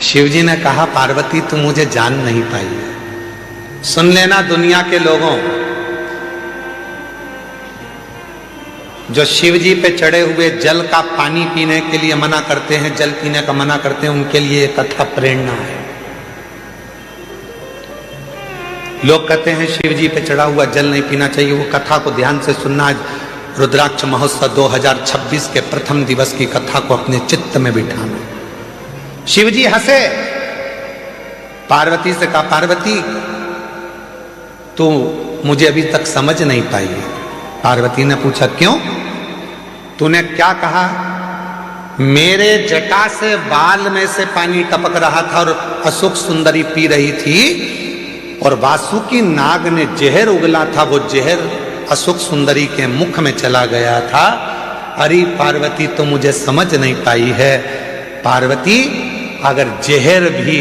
शिवजी ने कहा पार्वती तुम मुझे जान नहीं पाई। सुन लेना दुनिया के लोगों, जो शिवजी पे चढ़े हुए जल का पानी पीने के लिए मना करते हैं, जल पीने का मना करते हैं, उनके लिए एक कथा प्रेरणा है। लोग कहते हैं शिवजी पे चढ़ा हुआ जल नहीं पीना चाहिए, वो कथा को ध्यान से सुनना। आज रुद्राक्ष महोत्सव 2026 के प्रथम दिवस की कथा को अपने चित्त में बिठाना। शिवजी हंसे, पार्वती से कहा पार्वती तू मुझे अभी तक समझ नहीं पाई है। पार्वती ने पूछा क्यों? तूने क्या कहा? मेरे जटा से बाल में से पानी टपक रहा था और अशोक सुंदरी पी रही थी, और वासुकी नाग ने जहर उगला था, वो जहर अशोक सुंदरी के मुख में चला गया था। अरे पार्वती तो मुझे समझ नहीं पाई है। पार्वती अगर जहर भी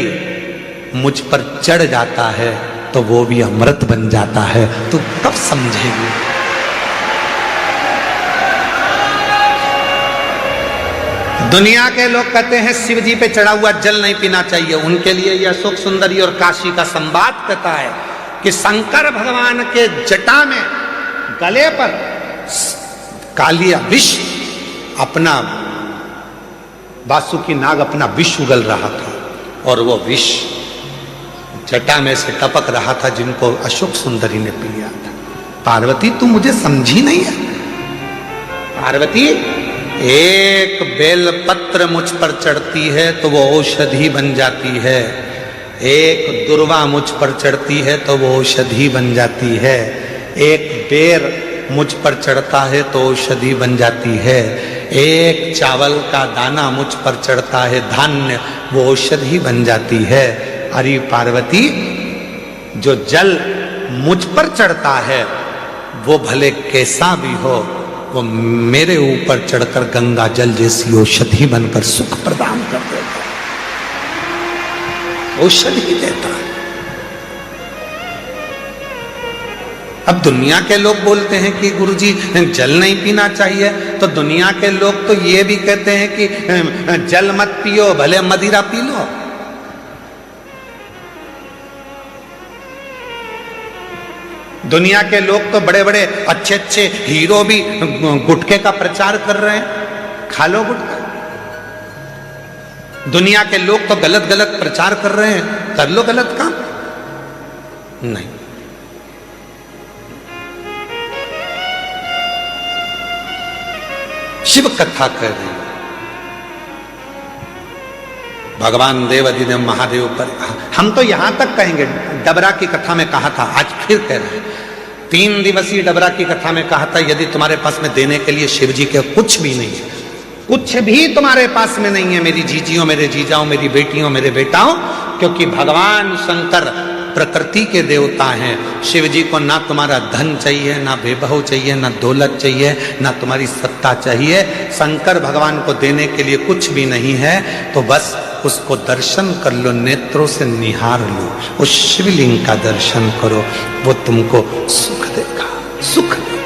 मुझ पर चढ़ जाता है तो वो भी अमृत बन जाता है, तू कब समझेगी? दुनिया के लोग कहते हैं शिव जी पे चढ़ा हुआ जल नहीं पीना चाहिए, उनके लिए यह अशोक सुंदरी और काशी का संवाद कहता है कि शंकर भगवान के जटा में गले पर कालिया विष अपना वासुकी नाग अपना विष उगल रहा था, और वो विष जटा में से टपक रहा था, जिनको अशोक सुंदरी ने पी लिया था। पार्वती तू मुझे समझी नहीं है। पार्वती एक बेल पत्र मुझ पर चढ़ती है तो वो औषधि बन जाती है, एक दुर्वा मुझ पर चढ़ती है तो वो औषधि बन जाती है, एक बेर मुझ पर चढ़ता है तो औषधि बन जाती है, एक चावल का दाना मुझ पर चढ़ता है धान्य, वो औषधि बन जाती है। अरे पार्वती जो जल मुझ पर चढ़ता है वो भले कैसा भी हो, वो मेरे ऊपर चढ़कर गंगा जल जैसी औषधि बनकर सुख प्रदान कर देता, औषधि देता है। अब दुनिया के लोग बोलते हैं कि गुरुजी जल नहीं पीना चाहिए, तो दुनिया के लोग तो ये भी कहते हैं कि जल मत पियो, भले मदिरा पी लो। दुनिया के लोग तो बड़े बड़े अच्छे अच्छे हीरो भी गुटखे का प्रचार कर रहे हैं, खा लो गुटखा। दुनिया के लोग तो गलत गलत प्रचार कर रहे हैं, कर लो गलत काम। नहीं, शिव कथा कर रहे हैं, भगवान देव अधिदेव महादेव पर। हम तो यहां तक कहेंगे, डबरा की कथा में कहा था, आज फिर कह रहे हैं, 3 दिवसीय डबरा की कथा में कहा था, यदि तुम्हारे पास में देने के लिए शिव जी के कुछ भी नहीं है, कुछ भी तुम्हारे पास में नहीं है मेरी जीजियों, मेरे जीजाओं, मेरी बेटियों, मेरे बेटाओं, क्योंकि भगवान शंकर प्रकृति के देवता हैं। शिव जी को ना तुम्हारा धन चाहिए, ना वैभव चाहिए, ना दौलत चाहिए, ना तुम्हारी सत्ता चाहिए। शंकर भगवान को देने के लिए कुछ भी नहीं है, तो बस उसको दर्शन कर लो, नेत्रों से निहार लो, उस शिवलिंग का दर्शन करो, वो तुमको सुख देगा, सुख देगा।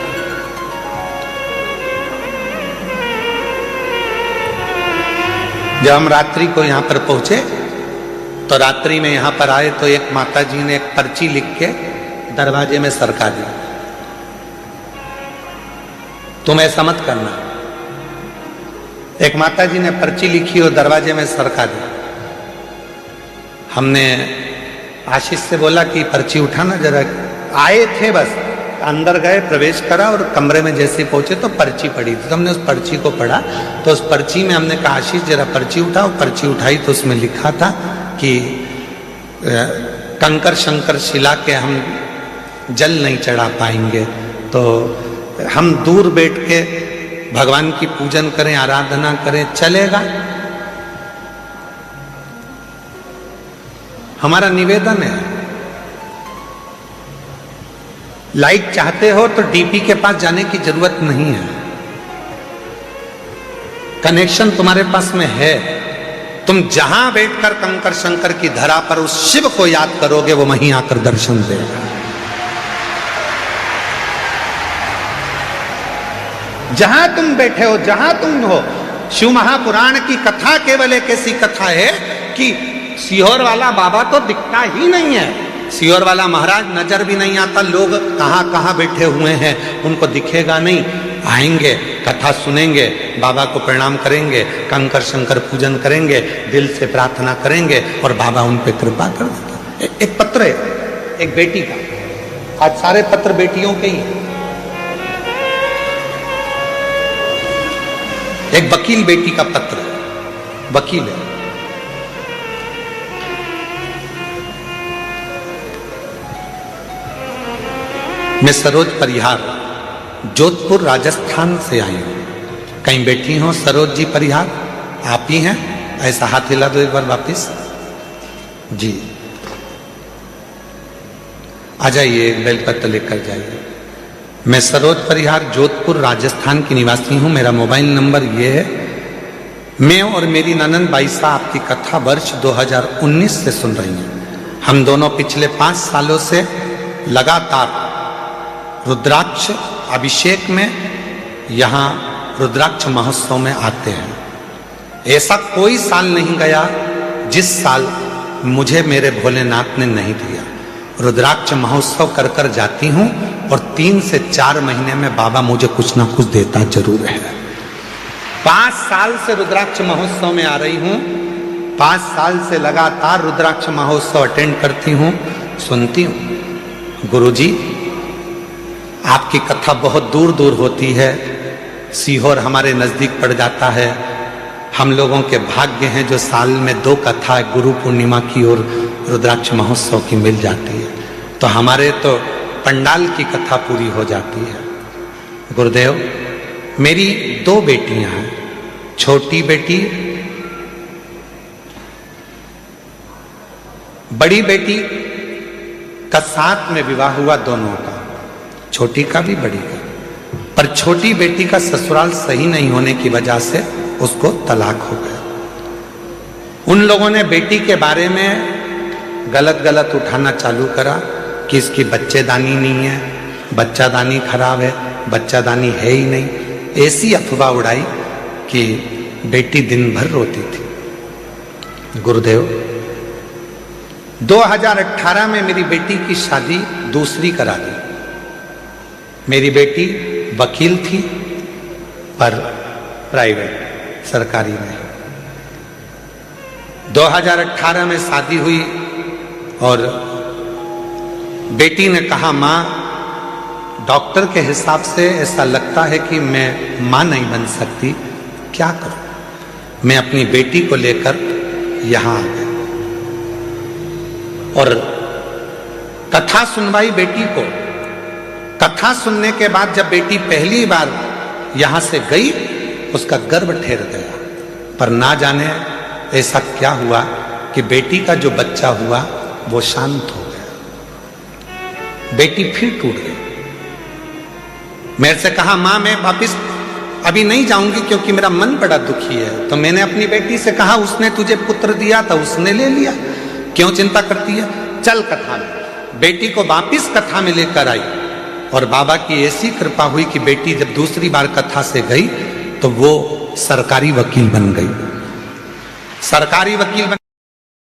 जब हम रात्रि को यहां पर पहुंचे तो रात्रि में यहां पर आए तो एक माता जी ने एक पर्ची लिख के दरवाजे में सरका दी, तुम ऐसा मत करना। एक माता जी ने पर्ची लिखी और दरवाजे में सरका दी। हमने आशीष से बोला कि पर्ची उठाना जरा। आए थे, बस अंदर गए, प्रवेश करा और कमरे में जैसे पहुंचे तो पर्ची पड़ी थी, तो हमने उस पर्ची को पढ़ा। तो उस पर्ची में हमने कहा आशीष जरा पर्ची उठाओ। पर्ची उठाई तो उसमें लिखा था कि कंकर शंकर शिला के हम जल नहीं चढ़ा पाएंगे, तो हम दूर बैठ के भगवान की पूजन करें, आराधना करें, चलेगा? हमारा निवेदन है, लाइट चाहते हो तो डीपी के पास जाने की जरूरत नहीं है, कनेक्शन तुम्हारे पास में है। तुम जहां बैठकर कंकर शंकर की धरा पर उस शिव को याद करोगे, वो वहीं आकर दर्शन देगा। जहां तुम बैठे हो, जहां तुम हो, शिव महापुराण की कथा केवल एक ऐसी कथा है कि सीहोर वाला बाबा तो दिखता ही नहीं है, सीहोर वाला महाराज नजर भी नहीं आता, लोग कहाँ कहाँ बैठे हुए हैं उनको दिखेगा नहीं। आएंगे, कथा सुनेंगे, बाबा को प्रणाम करेंगे, कंकर शंकर पूजन करेंगे, दिल से प्रार्थना करेंगे और बाबा उन पे कृपा कर देता। एक पत्र है एक बेटी का, आज सारे पत्र बेटियों के ही हैं। एक वकील बेटी का पत्र है, वकील है, मैं सरोज परिहार जोधपुर राजस्थान से आई हूं। कहीं बैठी हो सरोज जी परिहार, आप ही हैं? ऐसा हाथ हिला दो एक बार वापिस जी। आ जाइए, एक बेलपत्र लेकर जाइए। मैं सरोज परिहार जोधपुर राजस्थान की निवासी हूं। मेरा मोबाइल नंबर ये है। मैं और मेरी ननंद बाईसा आपकी कथा वर्ष 2019 से सुन रही हैं। हम दोनों पिछले 5 सालों से लगातार रुद्राक्ष अभिषेक में यहाँ रुद्राक्ष महोत्सव में आते हैं। ऐसा कोई साल नहीं गया जिस साल मुझे मेरे भोलेनाथ ने नहीं दिया। रुद्राक्ष महोत्सव कर कर जाती हूँ और 3 से 4 महीने में बाबा मुझे कुछ ना कुछ देता जरूर है। 5 साल से रुद्राक्ष महोत्सव में आ रही हूँ, 5 साल से लगातार रुद्राक्ष महोत्सव अटेंड करती हूँ, सुनती हूँ। गुरुजी, आपकी कथा बहुत दूर दूर होती है, सीहोर हमारे नजदीक पड़ जाता है। हम लोगों के भाग्य हैं जो साल में 2 कथा गुरु पूर्णिमा की और रुद्राक्ष महोत्सव की मिल जाती है, तो हमारे तो पंडाल की कथा पूरी हो जाती है। गुरुदेव, मेरी 2 बेटियां हैं। छोटी बेटी, बड़ी बेटी का साथ में विवाह हुआ दोनों का, छोटी का भी बड़ी का, पर छोटी बेटी का ससुराल सही नहीं होने की वजह से उसको तलाक हो गया। उन लोगों ने बेटी के बारे में गलत गलत उठाना चालू करा कि इसकी बच्चेदानी नहीं है, बच्चादानी खराब है, बच्चादानी है ही नहीं। ऐसी अफवाह उड़ाई कि बेटी दिन भर रोती थी। गुरुदेव, 2018 में मेरी बेटी की शादी दूसरी करा दी। मेरी बेटी वकील थी पर प्राइवेट, सरकारी नहीं। 2018 में शादी हुई और बेटी ने कहा, माँ, डॉक्टर के हिसाब से ऐसा लगता है कि मैं मां नहीं बन सकती, क्या करूं? मैं अपनी बेटी को लेकर यहां आ गया और कथा सुनवाई बेटी को। कथा सुनने के बाद जब बेटी पहली बार यहां से गई, उसका गर्भ ठेर गया, पर ना जाने ऐसा क्या हुआ कि बेटी का जो बच्चा हुआ वो शांत हो गया। बेटी फिर टूट गई। मेरे से कहा, मां, मैं वापिस अभी नहीं जाऊंगी क्योंकि मेरा मन बड़ा दुखी है। तो मैंने अपनी बेटी से कहा, उसने तुझे पुत्र दिया था, उसने ले लिया, क्यों चिंता करती है, चल कथा में। बेटी को वापिस कथा में लेकर आई और बाबा की ऐसी कृपा हुई कि बेटी जब दूसरी बार कथा से गई तो वो सरकारी वकील बन गई। सरकारी वकील बन